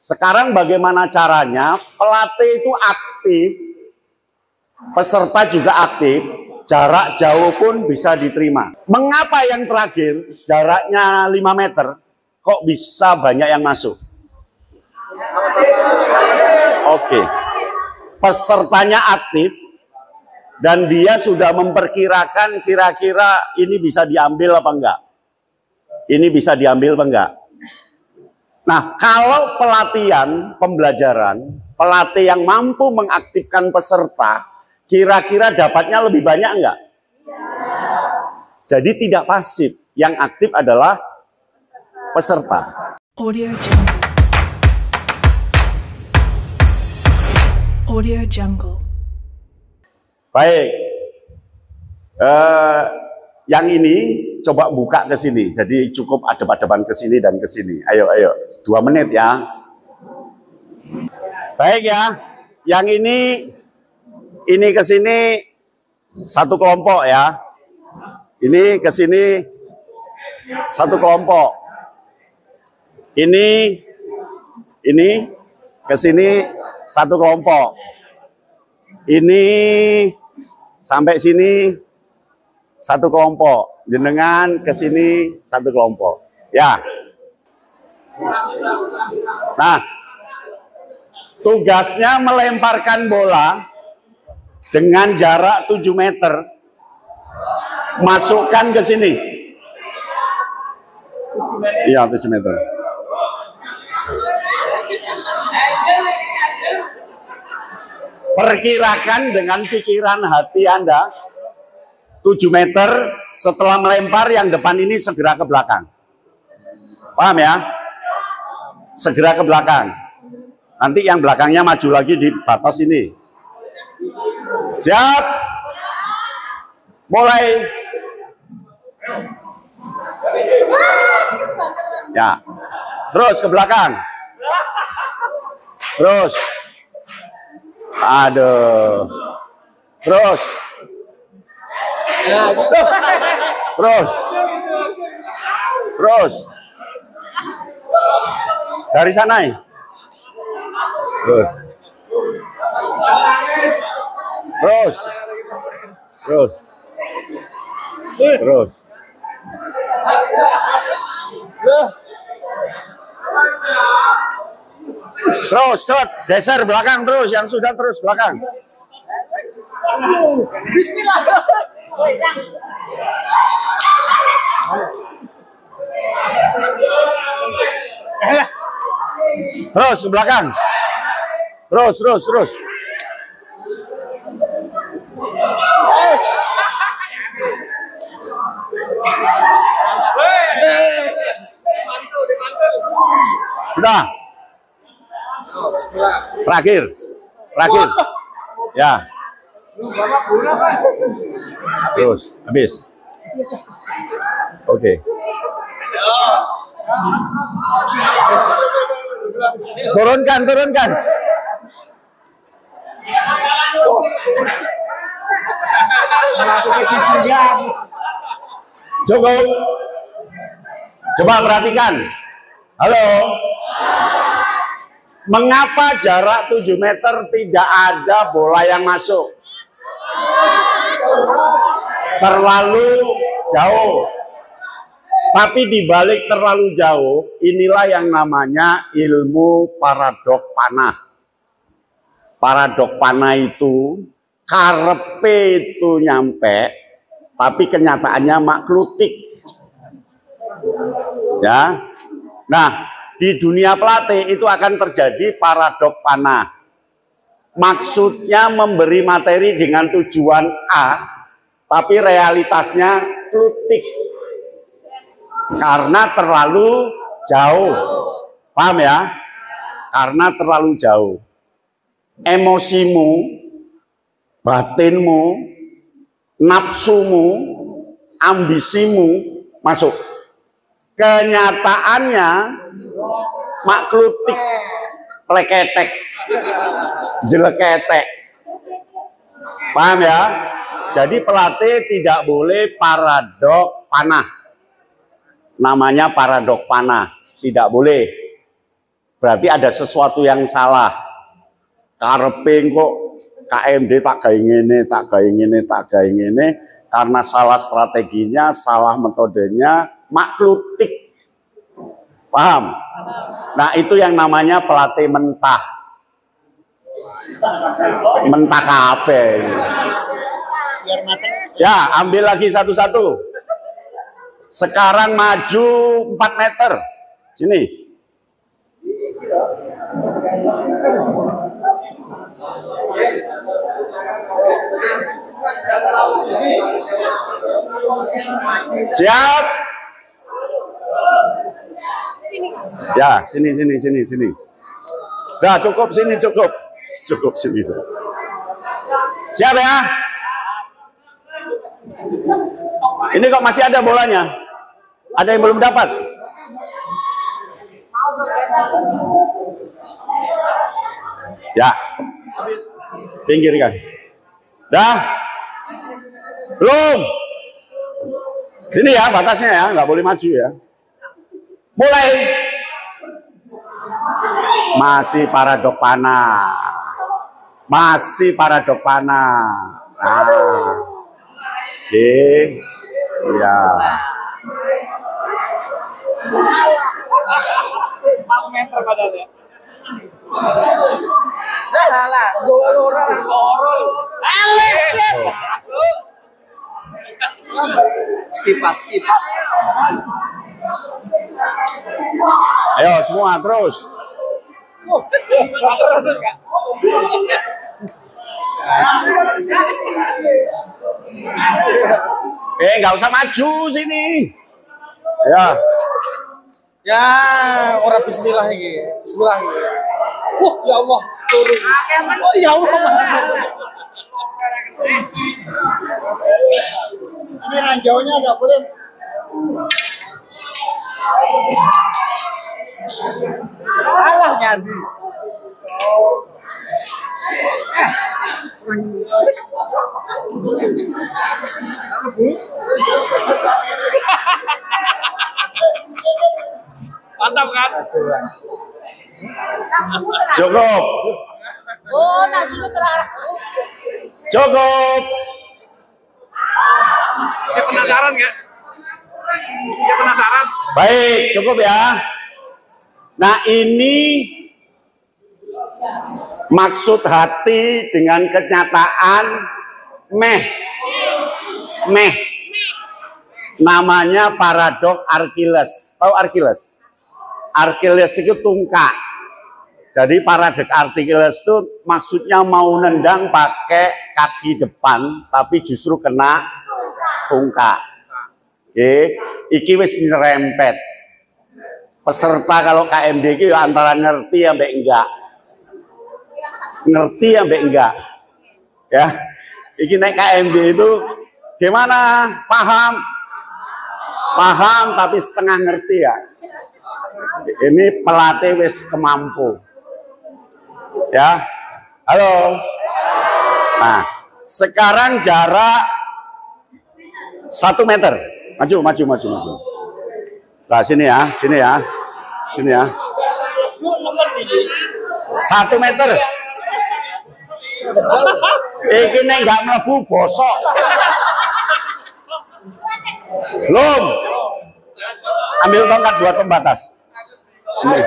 Sekarang bagaimana caranya pelatih itu aktif, peserta juga aktif, jarak jauh pun bisa diterima. Mengapa yang terakhir jaraknya 5 meter kok bisa banyak yang masuk? Oke. Pesertanya aktif dan dia sudah memperkirakan kira-kira ini bisa diambil apa enggak. Ini bisa diambil apa enggak. Nah, kalau pelatihan, pembelajaran, pelatih yang mampu mengaktifkan peserta, kira-kira dapatnya lebih banyak enggak? Jadi tidak pasif, yang aktif adalah peserta. Audio Jungle. Baik, yang ini coba buka ke sini. Jadi cukup adep-adepan ke sini dan ke sini. Ayo, 2 menit ya. Baik ya, yang ini ke sini satu kelompok ya. Ini ke sini satu kelompok. Ini ke sini satu kelompok. Ini sampai sini satu kelompok. Jenengan ke sini satu kelompok. Ya. Nah, tugasnya melemparkan bola dengan jarak 7 meter. Masukkan ke sini. Iya, 7 meter. Perkirakan dengan pikiran hati Anda, 7 meter setelah melempar yang depan ini segera ke belakang. Paham ya? Segera ke belakang. Nanti yang belakangnya maju lagi di batas ini. Siap? Mulai. Ya. Terus ke belakang. Terus. Aduh. Terus. Terus. Terus. Dari sana ya. Terus. Terus. Terus. Terus. Terus, geser belakang terus, yang sudah terus belakang. Bismillah. Terus ke belakang. Terus. Sudah. Terakhir. Ya. Terus, habis. Oke. Turunkan. Cukup. Coba perhatikan. Halo. Mengapa jarak 7 meter tidak ada bola yang masuk? Terlalu jauh. Tapi di balik terlalu jauh, inilah yang namanya ilmu paradok panah. Paradok panah itu, karepe itu nyampe, tapi kenyataannya maklutik. Ya. Nah, di dunia pelatih itu akan terjadi paradok panah. Maksudnya memberi materi dengan tujuan A, tapi realitasnya klutik. Karena terlalu jauh. Paham ya? Karena terlalu jauh. Emosimu, batinmu, nafsumu, ambisimu masuk. Kenyataannya maklutik, pleketek, jeleketek. Paham ya? Jadi pelatih tidak boleh paradok panah. Namanya paradok panah, tidak boleh. Berarti ada sesuatu yang salah. Kareping kok KMD tak gawe ngene, tak gawe ngene, tak gawe ngene, karena salah strateginya, salah metodenya, maklutik. Paham? Nah, itu yang namanya pelatih mentah. Mentah apa? Ya, ambil lagi satu-satu. Sekarang maju 4 meter. Sini. Siap? Ya, sini. Dah cukup sini, cukup. Cukup sini. Siap ya? Ini kok masih ada bolanya? Ada yang belum dapat? Ya. Pinggirkan. Dah? Belum? Ini ya batasnya ya, nggak boleh maju ya. Mulai. Masih paradok panah. Masih paradok panah. Nah. Oke. Ya. Kipas. Ayo semua terus. Nggak usah maju sini. Ya, orang bismillah ini. Bismillah ini. Ya Allah, turun. Oh, ya Allah. Ini ranjaunya nggak boleh. Alah nyadi. Mantap kan? Cukup. Oh, nafsu terarah. Cukup. Saya penasaran nggak? Saya penasaran. Baik, cukup ya. Nah, ini maksud hati dengan kenyataan meh. Namanya paradok Arkiles. Tahu Arkiles? Arkiles itu tungkak. Jadi paradok Arkiles itu maksudnya mau nendang pakai kaki depan, tapi justru kena tungkak. Iki wis nyerempet. Peserta kalau KMD itu antara ngerti sampai enggak. Ngerti sampai enggak. Ya. Iki naik KMD itu gimana? Paham tapi setengah ngerti ya. Ini pelatih wis kemampu. Ya. Halo. Nah, sekarang jarak 1 meter. Maju. Nah, sini ya. 1 meter. Iki nek enggak mlebu bosok. Belum. Ambil tongkat buat pembatas. Ini.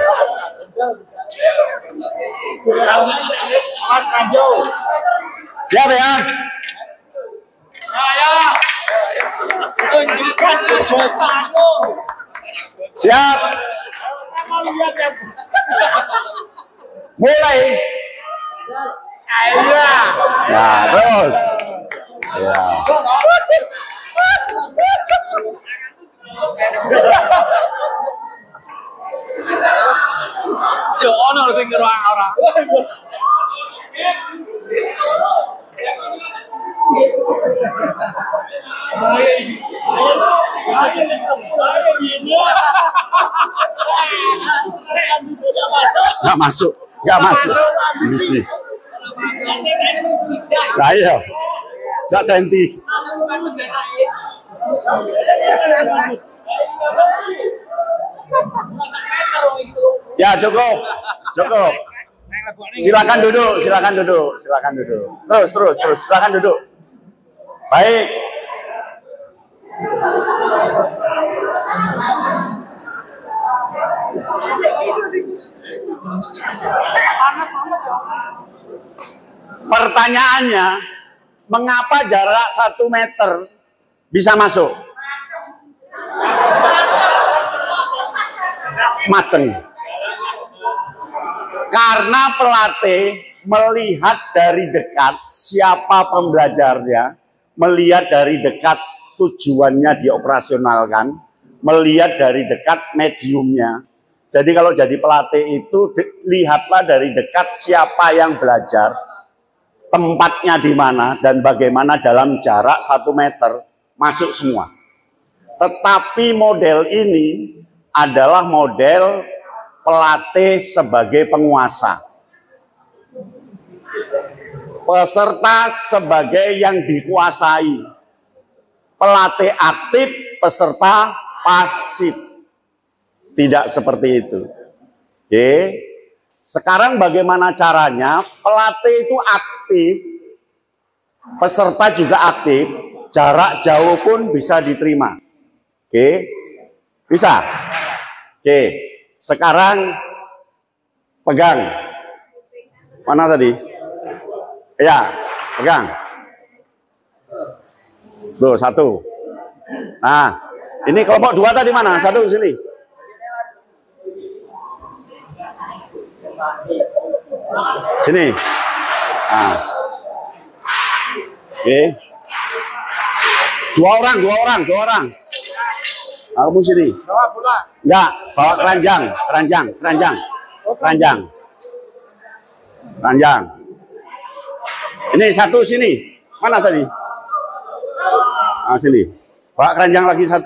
Siap ya? Tunjukkan kebesaranmu. Siap. Mulai. Nah, terus. Ya. Yo ono sing ngeruang ora. Nggak masuk. Misi. Nah, iya. Sejak senti. Ya cukup. Cukup. Silakan duduk, silakan duduk, silakan duduk. Terus, silakan duduk. Baik. Pertanyaannya, mengapa jarak 1 meter bisa masuk? Mateng. Karena pelatih melihat dari dekat siapa pembelajarnya, melihat dari dekat tujuannya dioperasionalkan, melihat dari dekat mediumnya. Jadi kalau jadi pelatih itu lihatlah dari dekat siapa yang belajar, tempatnya di mana dan bagaimana dalam jarak 1 meter masuk semua. Tetapi model ini adalah model pelatih sebagai penguasa. Peserta sebagai yang dikuasai. Pelatih aktif, peserta pasif. Tidak seperti itu. Oke. Sekarang bagaimana caranya? Pelatih itu aktif, peserta juga aktif, jarak jauh pun bisa diterima. Oke. Bisa? Oke. Sekarang pegang. Mana tadi? Ya, pegang. Tuh, 1. Nah, ini kelompok 2 tadi mana? 1 sini. Sini. Nah. Oke. 2 orang. Kamu sini. Enggak, bawa keranjang. Ini 1 sini. Mana tadi? Nah, sini. Bawa keranjang lagi 1.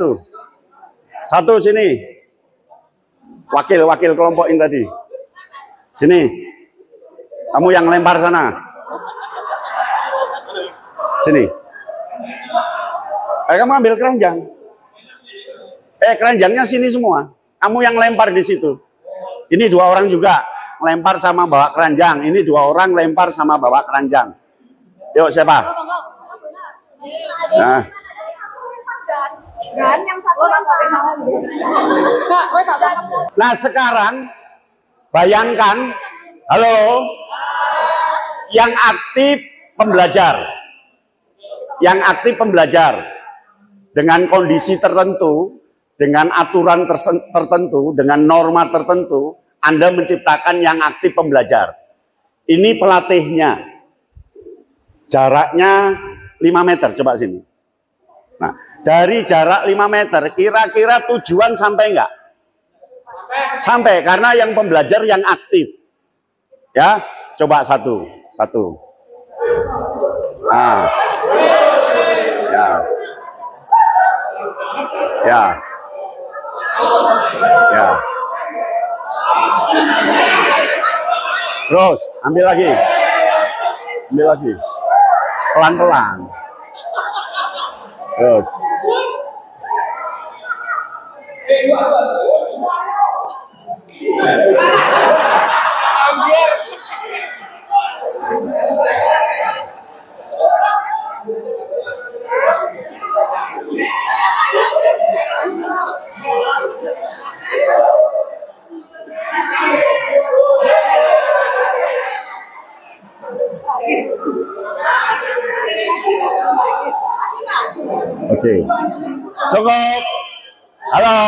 1 sini. Wakil kelompok ini tadi. Sini. Kamu yang lempar sana. Sini. Kamu ambil keranjang. Keranjangnya sini semua. Kamu yang lempar di situ. Ini 2 orang juga lempar sama bawa keranjang. Ini 2 orang lempar sama bawa keranjang. Yuk, siapa? Nah. Nah, sekarang bayangkan, halo, yang aktif pembelajar dengan kondisi tertentu, dengan aturan tertentu, dengan norma tertentu, Anda menciptakan yang aktif pembelajar. Ini pelatihnya, jaraknya 5 meter, coba sini. Nah, dari jarak 5 meter, kira-kira tujuan sampai enggak? Sampai, karena yang pembelajar yang aktif. Ya, coba 1. Nah. Ya. Terus, ambil lagi. Pelan-pelan. Terus. Oke. Cukup. Halo.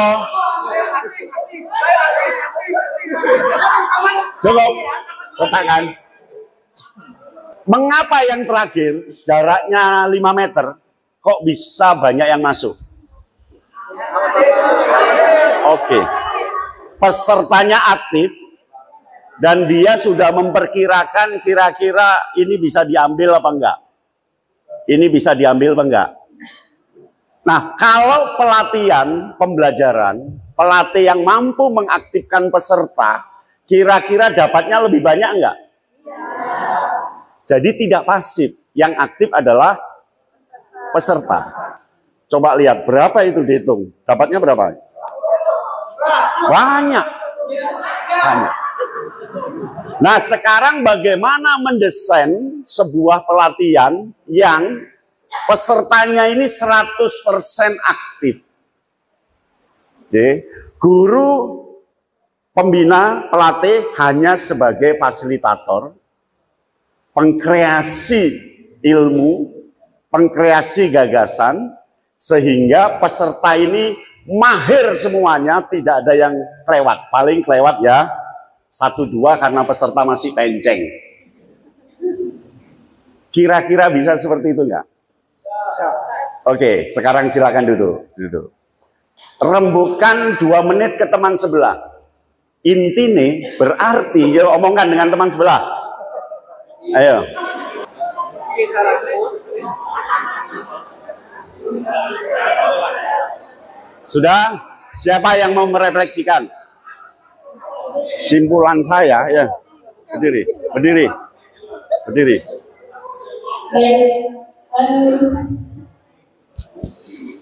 Cukup. Letakkan. Mengapa yang terakhir jaraknya 5 meter kok bisa banyak yang masuk? Oke. Pesertanya aktif dan dia sudah memperkirakan kira-kira ini bisa diambil apa enggak. Ini bisa diambil apa enggak. Nah, kalau pelatihan, pembelajaran, pelatih yang mampu mengaktifkan peserta, kira-kira dapatnya lebih banyak enggak? Jadi tidak pasif, yang aktif adalah peserta. Coba lihat, berapa itu dihitung? Dapatnya berapa? Banyak. Nah, sekarang bagaimana mendesain sebuah pelatihan yang pesertanya ini 100% aktif. Oke. Guru, pembina, pelatih hanya sebagai fasilitator, pengkreasi ilmu, pengkreasi gagasan, sehingga peserta ini mahir semuanya, tidak ada yang kelewat. Paling kelewat ya 1-2 karena peserta masih penceng. Kira-kira bisa seperti itu nggak? Oke, sekarang silakan duduk. Rembukan 2 menit ke teman sebelah. Inti nih berarti, ya omongkan dengan teman sebelah. Ayo. Sudah? Siapa yang mau merefleksikan? Simpulan saya, ya. Berdiri.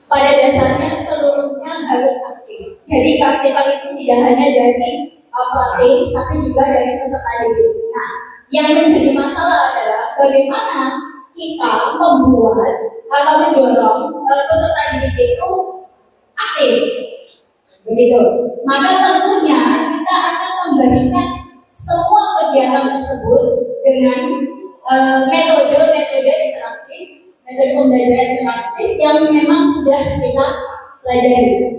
Pada dasarnya seluruhnya harus aktif. Jadi keaktifan itu tidak hanya dari pelatih, tapi juga dari peserta didik. Nah, yang menjadi masalah adalah bagaimana kita membuat atau mendorong peserta didik itu aktif, begitu. Maka tentunya kita akan memberikan semua kegiatan tersebut dengan metode interaktif, metode pembelajaran interaktif yang memang sudah kita pelajari.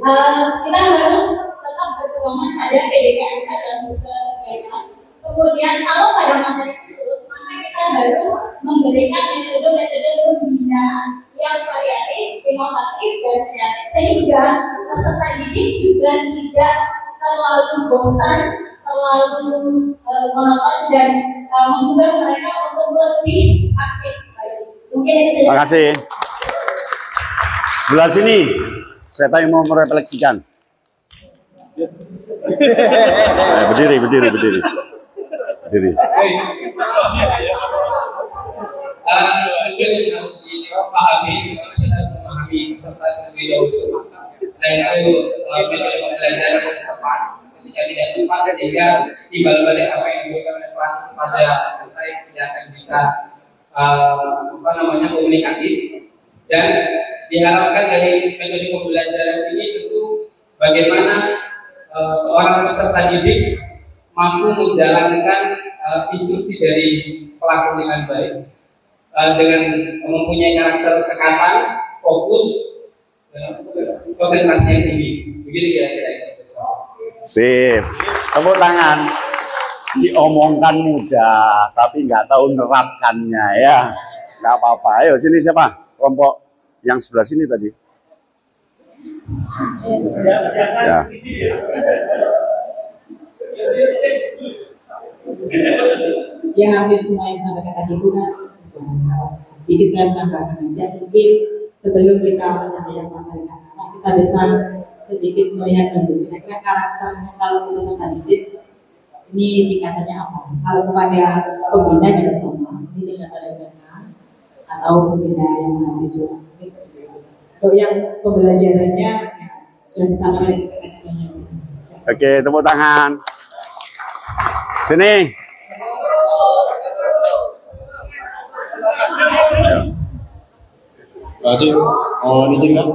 Kita harus tetap berpegangan pada PDKMK dalam segala kegiatan. Kemudian kalau pada materi khusus, maka kita harus memberikan metode-metode pembinaan yang variatif, inovatif, dan kreatif, sehingga peserta didik juga tidak terlalu bosan, terlalu monoton, dan mengubah mereka untuk lebih aktif. Mungkin itu saja. Terima kasih. Sebelah sini, siapa yang mau merefleksikan? Berdiri. Yang harus dipahami, kita harus memahami peserta terlebih dahulu. Selain itu, metode pembelajaran harus tepat. Ketika tidak tepat, sehingga timbal balik apa yang diberikan oleh pelatih pada peserta yang tidak akan bisa komunikatif. Dan diharapkan dari metode pembelajaran ini tentu bagaimana seorang peserta didik mampu menjalankan instruksi dari pelaku dengan baik, dengan mempunyai karakter tekatan, fokus, konsentrasi yang tinggi. Begitu kira-kira. Sip. Tepuk tangan. Diomongkan mudah, tapi nggak tahu nerapkannya ya. Nggak apa-apa. Ayo sini siapa? Kelompok yang sebelah sini tadi. Ya. Ya hampir semua yang disampaikan tadi itu kan sedikit saya menambahkan aja, mungkin sebelum kita menyampaikan materi kata kita bisa sedikit melihat dulu kira-kira karakternya kalau peserta didik ini tingkatannya apa. Kalau kepada pembina juga sama, ini tingkatan SMA atau pembina yang mahasiswa. Untuk yang pembelajarannya ya, sudah disampaikan di kata-katanya. Oke, tepuk tangan. Sini. Terima kasih. Mohon izin Kak.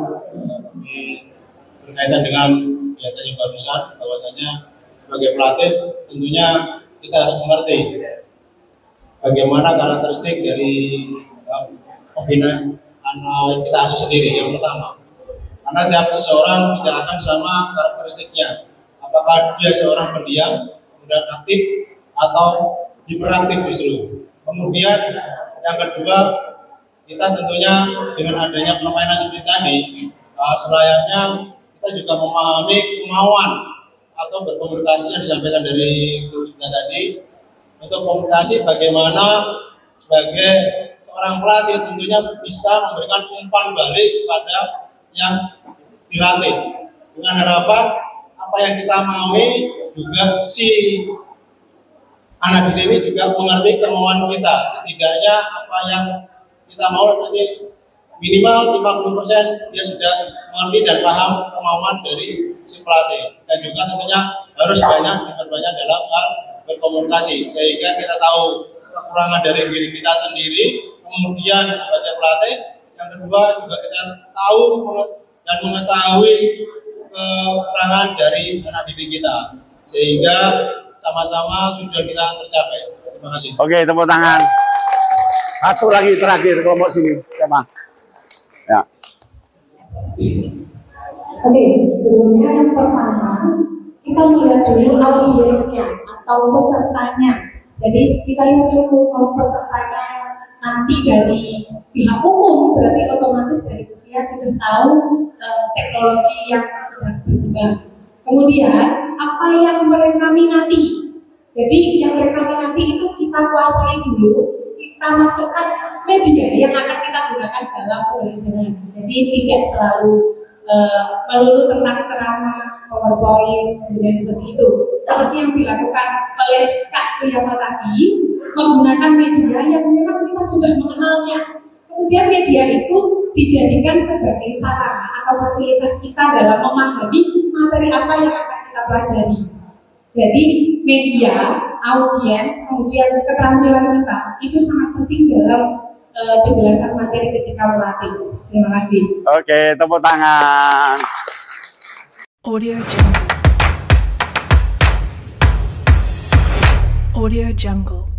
Berkaitan dengan kegiatan yang barusan, bahwasanya sebagai pelatih tentunya kita harus mengerti bagaimana karakteristik dari pembina anak kita asuh sendiri. Yang pertama, karena tiap seseorang tidak akan sama karakteristiknya. Apakah dia seorang pendiam, kemudian aktif, atau hiperaktif justru. Kemudian yang kedua, kita tentunya dengan adanya permainan seperti tadi, selayaknya kita juga memahami kemauan atau berkomunikasi yang disampaikan dari guru sebelah tadi. Untuk komunikasi bagaimana sebagai seorang pelatih tentunya bisa memberikan umpan balik kepada yang dilatih dengan harapan apa yang kita maui juga si anak didik ini juga mengerti kemauan kita. Setidaknya apa yang kita mau nanti minimal 50% dia sudah mengerti dan paham kemauan dari si pelatih. Dan juga tentunya harus diperbanyak dalam hal berkomunikasi sehingga kita tahu kekurangan dari diri kita sendiri, kemudian sebagai pelatih, yang kedua juga kita tahu dan mengetahui kekurangan dari anak didik kita sehingga sama-sama tujuan kita tercapai. Terima kasih. Oke, tepuk tangan. Satu lagi terakhir kelompok sini, siapa? Ya. Oke, sebelumnya yang pertama kita melihat dulu audiensnya atau pesertanya. Jadi kita lihat dulu kalau pesertanya nanti dari pihak umum, berarti otomatis dari usia sudah tahu teknologi yang sedang berkembang. Kemudian apa yang mereka minati. Jadi yang mereka minati itu kita kuasai dulu. Kita masukkan media yang akan kita gunakan dalam pembelajaran. Jadi tidak selalu melulu tentang ceramah, PowerPoint, kemudian seperti itu. Seperti yang dilakukan oleh Kak Suyama tadi, menggunakan media yang memang kita sudah mengenalnya. Kemudian media itu dijadikan sebagai sarana atau fasilitas kita dalam memahami materi apa yang akan kita pelajari. Jadi media, audiens, kemudian keterampilan kita itu sangat penting dalam penjelasan materi ketika melatih. Terima kasih. Oke, tepuk tangan. Audio Jungle. Audio Jungle.